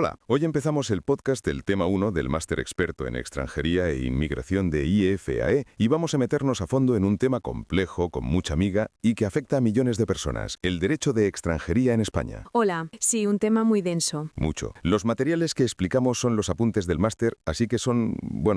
Hola, hoy empezamos el podcast del tema 1 del Máster Experto en Extranjería e Inmigración de IFAE y vamos a meternos a fondo en un tema complejo, con mucha miga y que afecta a millones de personas, el derecho de extranjería en España. Hola, sí, un tema muy denso. Mucho. Los materiales que explicamos son los apuntes del máster, así que son,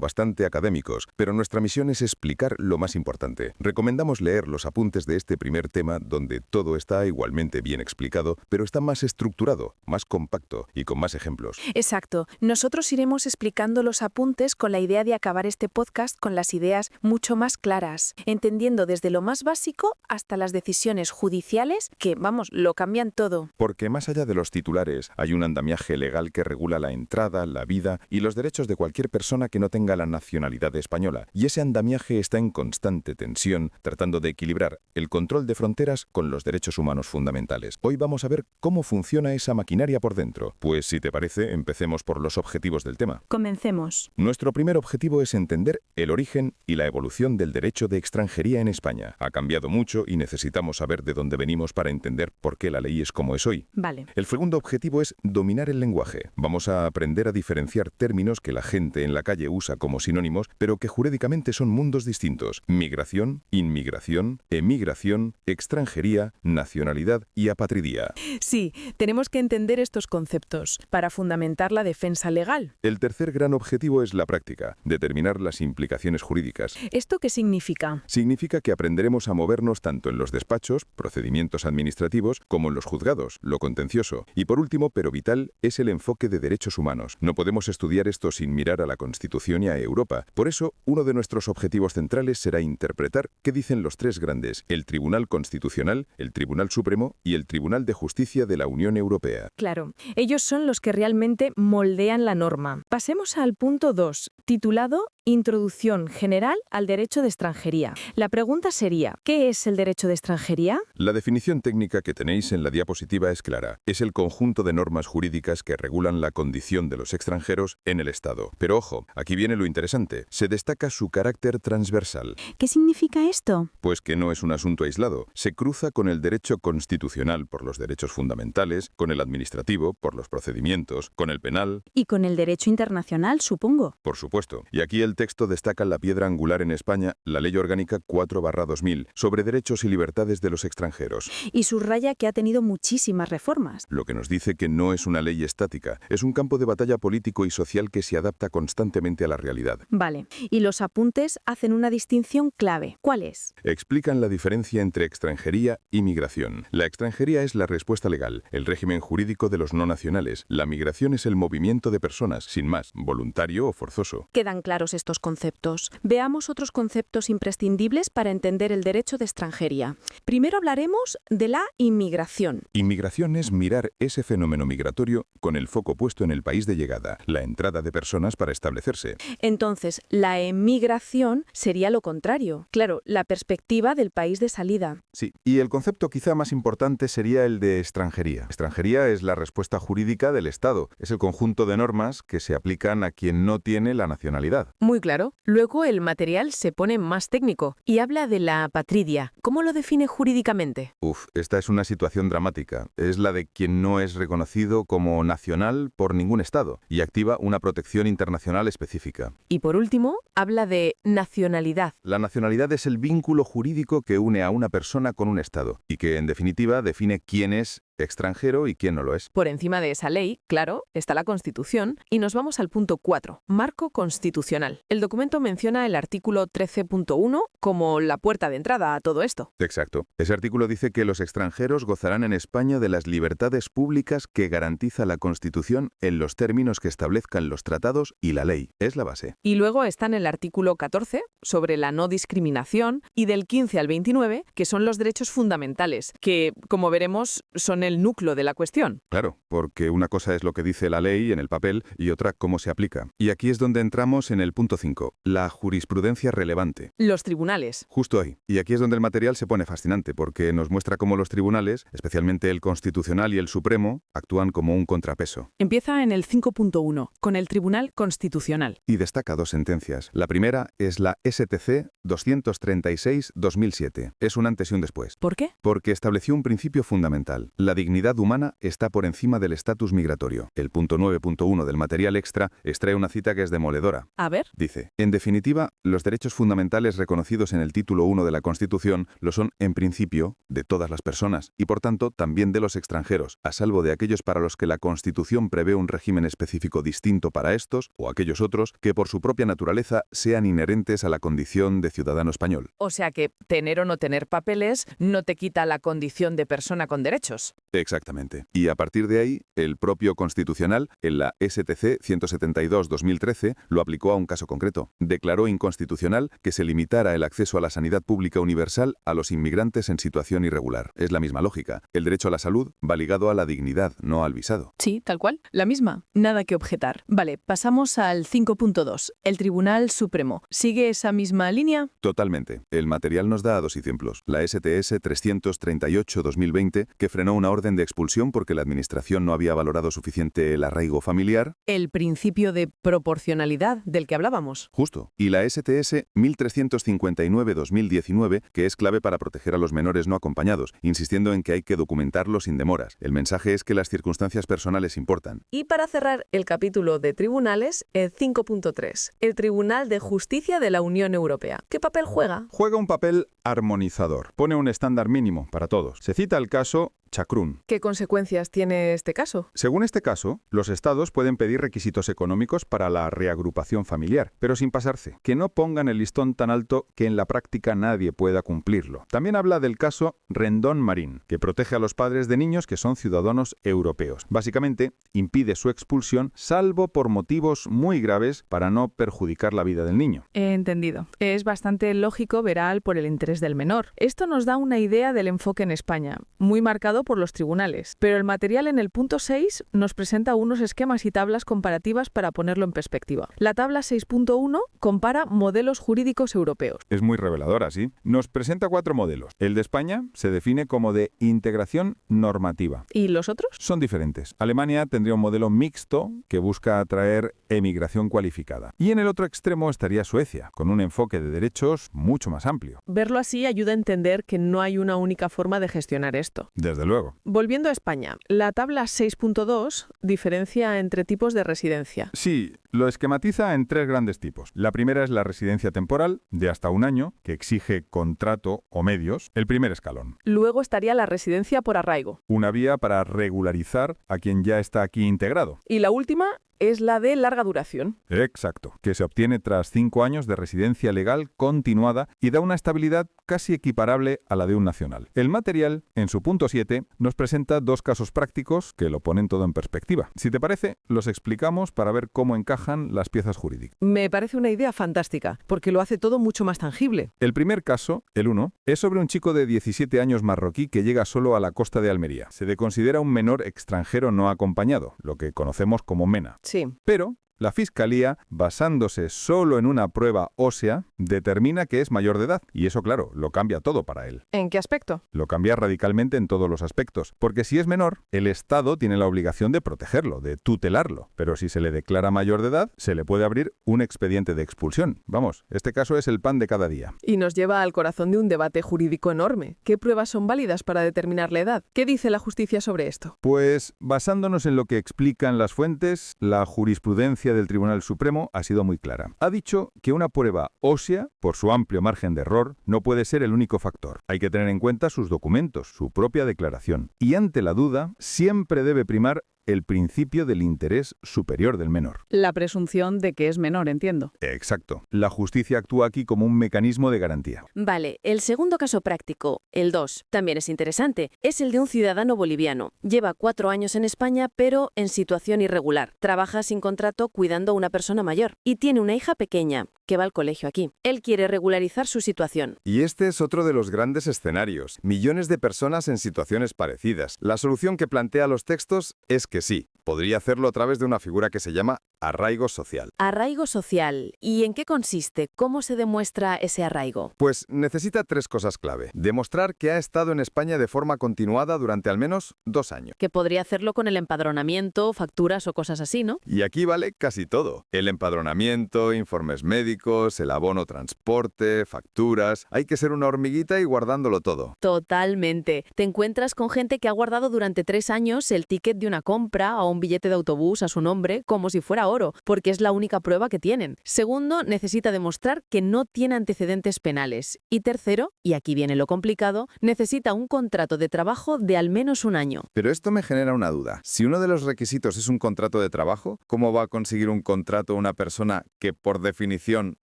bastante académicos, pero nuestra misión es explicar lo más importante. Recomendamos leer los apuntes de este primer tema, donde todo está igualmente bien explicado, pero está más estructurado, más compacto y con más ejemplos. Exacto. Nosotros iremos explicando los apuntes con la idea de acabar este podcast con las ideas mucho más claras, entendiendo desde lo más básico hasta las decisiones judiciales que, lo cambian todo. Porque más allá de los titulares, hay un andamiaje legal que regula la entrada, la vida y los derechos de cualquier persona que no tenga la nacionalidad española. Y ese andamiaje está en constante tensión, tratando de equilibrar el control de fronteras con los derechos humanos fundamentales. Hoy vamos a ver cómo funciona esa maquinaria por dentro. Pues si te parece, empecemos por los objetivos del tema. Comencemos. Nuestro primer objetivo es entender el origen y la evolución del derecho de extranjería en España. Ha cambiado mucho y necesitamos saber de dónde venimos para entender por qué la ley es como es hoy. Vale. El segundo objetivo es dominar el lenguaje. Vamos a aprender a diferenciar términos que la gente en la calle usa como sinónimos, pero que jurídicamente son mundos distintos. Migración, inmigración, emigración, extranjería, nacionalidad y apatridía. Sí, tenemos que entender estos conceptos para fundamentar la defensa legal. El tercer gran objetivo es la práctica, determinar las implicaciones jurídicas. ¿Esto qué significa? Significa que aprenderemos a movernos tanto en los despachos, procedimientos administrativos, como en los juzgados, lo contencioso. Y por último, pero vital, es el enfoque de derechos humanos. No podemos estudiar esto sin mirar a la Constitución y a Europa. Por eso, uno de nuestros objetivos centrales será interpretar qué dicen los tres grandes, el Tribunal Constitucional, el Tribunal Supremo y el Tribunal de Justicia de la Unión Europea. Claro, ellos son los que realmente moldean la norma. Pasemos al punto 2, titulado Introducción general al derecho de extranjería. La pregunta sería, ¿qué es el derecho de extranjería? La definición técnica que tenéis en la diapositiva es clara. Es el conjunto de normas jurídicas que regulan la condición de los extranjeros en el Estado. Pero ojo, aquí viene lo interesante. Se destaca su carácter transversal. ¿Qué significa esto? Pues que no es un asunto aislado. Se cruza con el derecho constitucional por los derechos fundamentales, con el administrativo por los procedimientos, con el penal. Y con el derecho internacional, supongo. Por supuesto. Y aquí el texto destaca la piedra angular en España, la Ley Orgánica 4/2000, sobre derechos y libertades de los extranjeros. Y subraya que ha tenido muchísimas reformas. Lo que nos dice que no es una ley estática, es un campo de batalla político y social que se adapta constantemente a la realidad. Vale. Y los apuntes hacen una distinción clave. ¿Cuál es? Explican la diferencia entre extranjería y migración. La extranjería es la respuesta legal, el régimen jurídico de los no nacionales. La migración es el movimiento de personas, sin más, voluntario o forzoso. Quedan claros estos conceptos. Veamos otros conceptos imprescindibles para entender el derecho de extranjería. Primero hablaremos de la inmigración. Inmigración es mirar ese fenómeno migratorio con el foco puesto en el país de llegada, la entrada de personas para establecerse. Entonces, la emigración sería lo contrario. Claro, la perspectiva del país de salida. Sí, y el concepto quizá más importante sería el de extranjería. Extranjería es la respuesta jurídica del Estado. Es el conjunto de normas que se aplican a quien no tiene la nacionalidad. Muy claro. Luego el material se pone más técnico y habla de la apatridia. ¿Cómo lo define jurídicamente? Esta es una situación dramática. Es la de quien no es reconocido como nacional por ningún Estado y activa una protección internacional específica. Y por último, habla de nacionalidad. La nacionalidad es el vínculo jurídico que une a una persona con un Estado y que, en definitiva, define quién es extranjero y quién no lo es. Por encima de esa ley, claro, está la Constitución y nos vamos al punto 4, marco constitucional. El documento menciona el artículo 13.1 como la puerta de entrada a todo esto. Exacto. Ese artículo dice que los extranjeros gozarán en España de las libertades públicas que garantiza la Constitución en los términos que establezcan los tratados y la ley. Es la base. Y luego están el artículo 14 sobre la no discriminación y del 15 al 29 que son los derechos fundamentales, que, como veremos, son el núcleo de la cuestión. Claro, porque una cosa es lo que dice la ley en el papel y otra cómo se aplica. Y aquí es donde entramos en el punto 5, la jurisprudencia relevante. Los tribunales. Justo ahí. Y aquí es donde el material se pone fascinante, porque nos muestra cómo los tribunales, especialmente el Constitucional y el Supremo, actúan como un contrapeso. Empieza en el 5.1, con el Tribunal Constitucional. Y destaca dos sentencias. La primera es la STC 236/2007. Es un antes y un después. ¿Por qué? Porque estableció un principio fundamental. La dignidad humana está por encima del estatus migratorio. El punto 9.1 del material extra extrae una cita que es demoledora. A ver. Dice, en definitiva, los derechos fundamentales reconocidos en el título 1 de la Constitución lo son, en principio, de todas las personas y, por tanto, también de los extranjeros, a salvo de aquellos para los que la Constitución prevé un régimen específico distinto para estos o aquellos otros que, por su propia naturaleza, sean inherentes a la condición de ciudadano español. O sea que tener o no tener papeles no te quita la condición de persona con derechos. Exactamente. Y a partir de ahí, el propio Constitucional, en la STC 172-2013, lo aplicó a un caso concreto. Declaró inconstitucional que se limitara el acceso a la sanidad pública universal a los inmigrantes en situación irregular. Es la misma lógica. El derecho a la salud va ligado a la dignidad, no al visado. Sí, tal cual. La misma. Nada que objetar. Vale, pasamos al 5.2. El Tribunal Supremo. ¿Sigue esa misma línea? Totalmente. El material nos da dos ejemplos. La STS 338-2020, que frenó una orden de expulsión porque la Administración no había valorado suficiente el arraigo familiar. El principio de proporcionalidad del que hablábamos. Justo. Y la STS 1359-2019, que es clave para proteger a los menores no acompañados, insistiendo en que hay que documentarlo sin demoras. El mensaje es que las circunstancias personales importan. Y para cerrar el capítulo de tribunales, el 5.3, el Tribunal de Justicia de la Unión Europea. ¿Qué papel juega? Juega un papel armonizador. Pone un estándar mínimo para todos. Se cita el caso Chacrún. ¿Qué consecuencias tiene este caso? Según este caso, los estados pueden pedir requisitos económicos para la reagrupación familiar, pero sin pasarse. Que no pongan el listón tan alto que en la práctica nadie pueda cumplirlo. También habla del caso Rendón Marín, que protege a los padres de niños que son ciudadanos europeos. Básicamente, impide su expulsión, salvo por motivos muy graves para no perjudicar la vida del niño. He entendido. Es bastante lógico veral por el interés del menor. Esto nos da una idea del enfoque en España, muy marcado por los tribunales. Pero el material en el punto 6 nos presenta unos esquemas y tablas comparativas para ponerlo en perspectiva. La tabla 6.1 compara modelos jurídicos europeos. Es muy reveladora, ¿sí? Nos presenta 4 modelos. El de España se define como de integración normativa. ¿Y los otros? Son diferentes. Alemania tendría un modelo mixto que busca atraer emigración cualificada. Y en el otro extremo estaría Suecia, con un enfoque de derechos mucho más amplio. Verlo así ayuda a entender que no hay una única forma de gestionar esto. Desde luego. Volviendo a España, la tabla 6.2 diferencia entre tipos de residencia. Sí, lo esquematiza en 3 grandes tipos. La primera es la residencia temporal, de hasta 1 año, que exige contrato o medios, el primer escalón. Luego estaría la residencia por arraigo. Una vía para regularizar a quien ya está aquí integrado. Y la última es la de larga duración. Exacto, que se obtiene tras 5 años de residencia legal continuada y da una estabilidad casi equiparable a la de un nacional. El material, en su punto 7, nos presenta 2 casos prácticos que lo ponen todo en perspectiva. Si te parece, los explicamos para ver cómo encajan las piezas jurídicas. Me parece una idea fantástica, porque lo hace todo mucho más tangible. El primer caso, el 1, es sobre un chico de 17 años marroquí que llega solo a la costa de Almería. Se le considera un menor extranjero no acompañado, lo que conocemos como MENA. Sí. Pero la Fiscalía, basándose solo en una prueba ósea, determina que es mayor de edad. Y eso, claro, lo cambia todo para él. ¿En qué aspecto? Lo cambia radicalmente en todos los aspectos. Porque si es menor, el Estado tiene la obligación de protegerlo, de tutelarlo. Pero si se le declara mayor de edad, se le puede abrir un expediente de expulsión. Vamos, este caso es el pan de cada día. Y nos lleva al corazón de un debate jurídico enorme. ¿Qué pruebas son válidas para determinar la edad? ¿Qué dice la justicia sobre esto? Pues, basándonos en lo que explican las fuentes, la jurisprudencia del Tribunal Supremo ha sido muy clara. Ha dicho que una prueba ósea, por su amplio margen de error, no puede ser el único factor. Hay que tener en cuenta sus documentos, su propia declaración. Y ante la duda, siempre debe primar el principio del interés superior del menor. La presunción de que es menor, entiendo. Exacto. La justicia actúa aquí como un mecanismo de garantía. Vale, el segundo caso práctico, el 2, también es interesante. Es el de un ciudadano boliviano. Lleva 4 años en España, pero en situación irregular. Trabaja sin contrato cuidando a una persona mayor y tiene una hija pequeña que va al colegio aquí. Él quiere regularizar su situación. Y este es otro de los grandes escenarios. Millones de personas en situaciones parecidas. La solución que plantea los textos es que sí, Podría hacerlo a través de una figura que se llama arraigo social. Arraigo social. ¿Y en qué consiste? ¿Cómo se demuestra ese arraigo? Pues necesita 3 cosas clave. Demostrar que ha estado en España de forma continuada durante al menos 2 años. Que podría hacerlo con el empadronamiento, facturas o cosas así, ¿no? Y aquí vale casi todo. El empadronamiento, informes médicos, el abono transporte, facturas. Hay que ser una hormiguita y guardándolo todo. Totalmente. Te encuentras con gente que ha guardado durante 3 años el ticket de una compra o un billete de autobús a su nombre como si fuera oro, porque es la única prueba que tienen. Segundo, necesita demostrar que no tiene antecedentes penales. Y tercero, y aquí viene lo complicado, necesita un contrato de trabajo de al menos 1 año. Pero esto me genera una duda. Si uno de los requisitos es un contrato de trabajo, ¿cómo va a conseguir un contrato una persona que por definición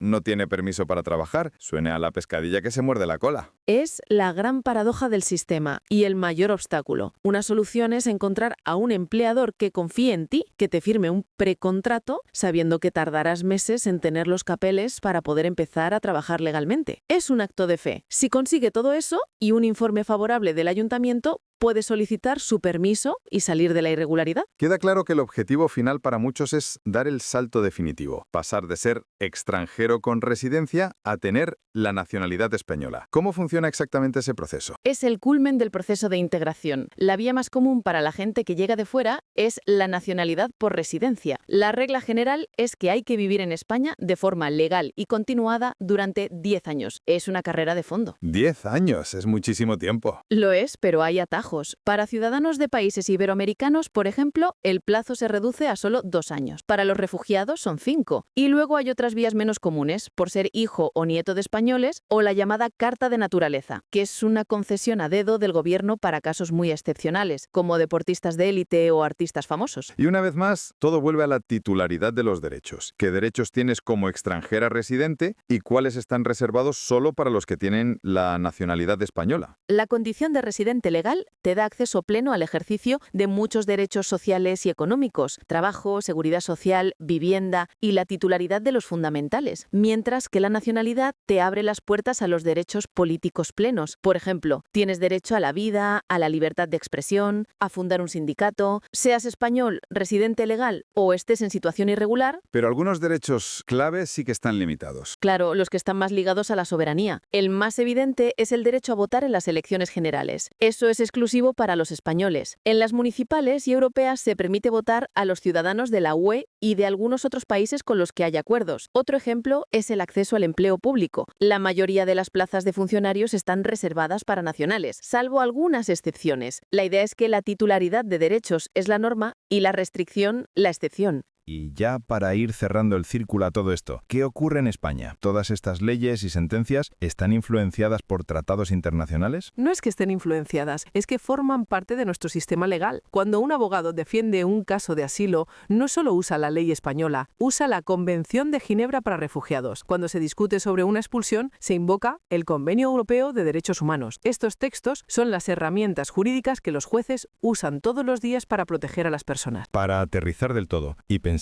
no tiene permiso para trabajar? Suena a la pescadilla que se muerde la cola. Es la gran paradoja del sistema y el mayor obstáculo. Una solución es encontrar a un empleador que confíe en ti, que te firme un precontrato sabiendo que tardarás meses en tener los papeles para poder empezar a trabajar legalmente. Es un acto de fe. Si consigue todo eso y un informe favorable del ayuntamiento, puede solicitar su permiso y salir de la irregularidad. Queda claro que el objetivo final para muchos es dar el salto definitivo, pasar de ser extranjero con residencia a tener la nacionalidad española. ¿Cómo funciona exactamente ese proceso? Es el culmen del proceso de integración. La vía más común para la gente que llega de fuera es la nacionalidad por residencia. La regla general es que hay que vivir en España de forma legal y continuada durante 10 años. Es una carrera de fondo. 10 años, es muchísimo tiempo. Lo es, pero hay atajos. Para ciudadanos de países iberoamericanos, por ejemplo, el plazo se reduce a solo 2 años. Para los refugiados son 5. Y luego hay otras vías menos comunes, por ser hijo o nieto de españoles, o la llamada Carta de Naturaleza, que es una concesión a dedo del gobierno para casos muy excepcionales, como deportistas de élite o artistas famosos. Y una vez más, todo vuelve a la titularidad de los derechos. ¿Qué derechos tienes como extranjera residente y cuáles están reservados solo para los que tienen la nacionalidad española? La condición de residente legal te da acceso pleno al ejercicio de muchos derechos sociales y económicos, trabajo, seguridad social, vivienda y la titularidad de los fundamentales, mientras que la nacionalidad te abre las puertas a los derechos políticos plenos. Por ejemplo, tienes derecho a la vida, a la libertad de expresión, a fundar un sindicato, seas español, residente legal o estés en situación irregular. Pero algunos derechos clave sí que están limitados. Claro, los que están más ligados a la soberanía. El más evidente es el derecho a votar en las elecciones generales. Eso es exclusivo para los españoles. En las municipales y europeas se permite votar a los ciudadanos de la UE y de algunos otros países con los que hay acuerdos. Otro ejemplo es el acceso al empleo público. La mayoría de las plazas de funcionarios están reservadas para nacionales, salvo algunas excepciones. La idea es que la titularidad de derechos es la norma y la restricción la excepción. Y ya para ir cerrando el círculo a todo esto, ¿qué ocurre en España? ¿Todas estas leyes y sentencias están influenciadas por tratados internacionales? No es que estén influenciadas, es que forman parte de nuestro sistema legal. Cuando un abogado defiende un caso de asilo, no solo usa la ley española, usa la Convención de Ginebra para Refugiados. Cuando se discute sobre una expulsión, se invoca el Convenio Europeo de Derechos Humanos. Estos textos son las herramientas jurídicas que los jueces usan todos los días para proteger a las personas. Para aterrizar del todo y pensando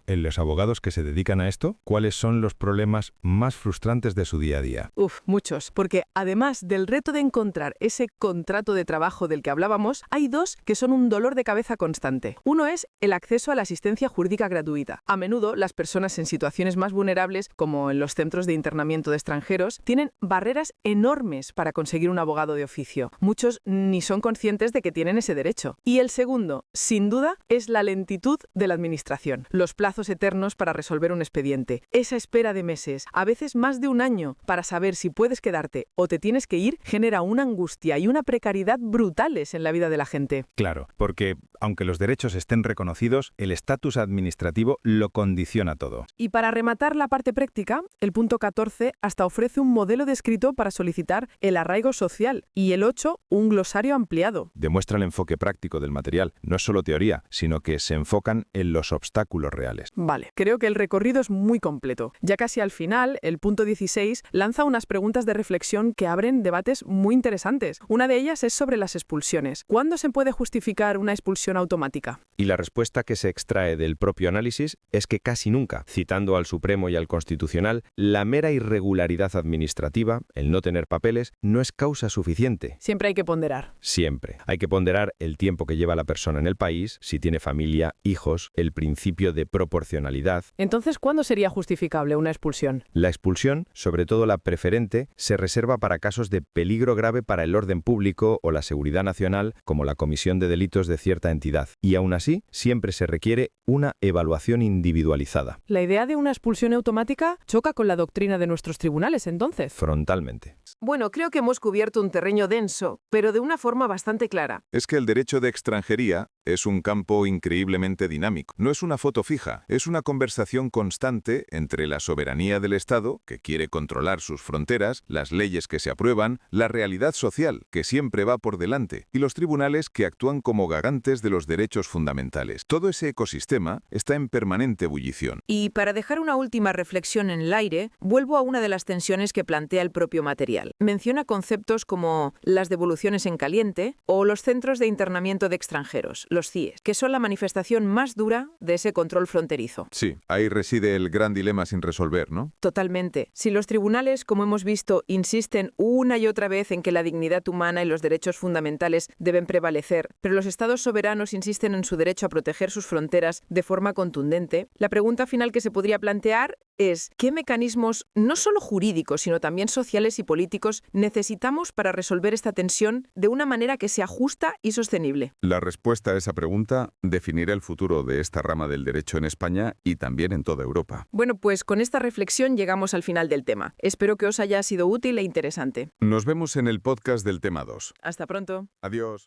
en los abogados que se dedican a esto, ¿cuáles son los problemas más frustrantes de su día a día? Muchos, porque además del reto de encontrar ese contrato de trabajo del que hablábamos, hay 2 que son un dolor de cabeza constante. Uno es el acceso a la asistencia jurídica gratuita. A menudo, las personas en situaciones más vulnerables, como en los centros de internamiento de extranjeros, tienen barreras enormes para conseguir un abogado de oficio. Muchos ni son conscientes de que tienen ese derecho. Y el segundo, sin duda, es la lentitud de la administración. Los plazos eternos para resolver un expediente. Esa espera de meses, a veces más de 1 año, para saber si puedes quedarte o te tienes que ir, genera una angustia y una precariedad brutales en la vida de la gente. Claro, porque aunque los derechos estén reconocidos, el estatus administrativo lo condiciona todo. Y para rematar la parte práctica, el punto 14 hasta ofrece un modelo descrito para solicitar el arraigo social y el 8 un glosario ampliado. Demuestra el enfoque práctico del material. No es solo teoría, sino que se enfocan en los obstáculos obstáculos reales. Vale, creo que el recorrido es muy completo. Ya casi al final, el punto 16 lanza unas preguntas de reflexión que abren debates muy interesantes. Una de ellas es sobre las expulsiones. ¿Cuándo se puede justificar una expulsión automática? Y la respuesta que se extrae del propio análisis es que casi nunca, citando al Supremo y al Constitucional, la mera irregularidad administrativa, el no tener papeles, no es causa suficiente. Siempre hay que ponderar. Siempre. Hay que ponderar el tiempo que lleva la persona en el país, si tiene familia, hijos, el principio de proporcionalidad. Entonces, ¿cuándo sería justificable una expulsión? La expulsión, sobre todo la preferente, se reserva para casos de peligro grave para el orden público o la seguridad nacional, como la comisión de delitos de cierta entidad. Y aún así, siempre se requiere una evaluación individualizada. La idea de una expulsión automática choca con la doctrina de nuestros tribunales, entonces. Frontalmente. Bueno, creo que hemos cubierto un terreno denso, pero de una forma bastante clara. Es que el derecho de extranjería es un campo increíblemente dinámico. No es una foto fija, es una conversación constante entre la soberanía del Estado, que quiere controlar sus fronteras, las leyes que se aprueban, la realidad social, que siempre va por delante, y los tribunales que actúan como garantes de los derechos fundamentales. Todo ese ecosistema está en permanente ebullición. Y para dejar una última reflexión en el aire, vuelvo a una de las tensiones que plantea el propio material. Menciona conceptos como las devoluciones en caliente o los centros de internamiento de extranjeros, los CIES, que son la manifestación más dura de ese control fronterizo. Sí, ahí reside el gran dilema sin resolver, ¿no? Totalmente. Si los tribunales, como hemos visto, insisten una y otra vez en que la dignidad humana y los derechos fundamentales deben prevalecer, pero los estados soberanos insisten en su derecho a proteger sus fronteras de forma contundente, la pregunta final que se podría plantear es ¿qué mecanismos, no solo jurídicos, sino también sociales y políticos, necesitamos para resolver esta tensión de una manera que sea justa y sostenible? La respuesta a esa pregunta definirá el futuro de esta rama del derecho en España y también en toda Europa. Bueno, pues con esta reflexión llegamos al final del tema. Espero que os haya sido útil e interesante. Nos vemos en el podcast del tema 2. Hasta pronto. Adiós.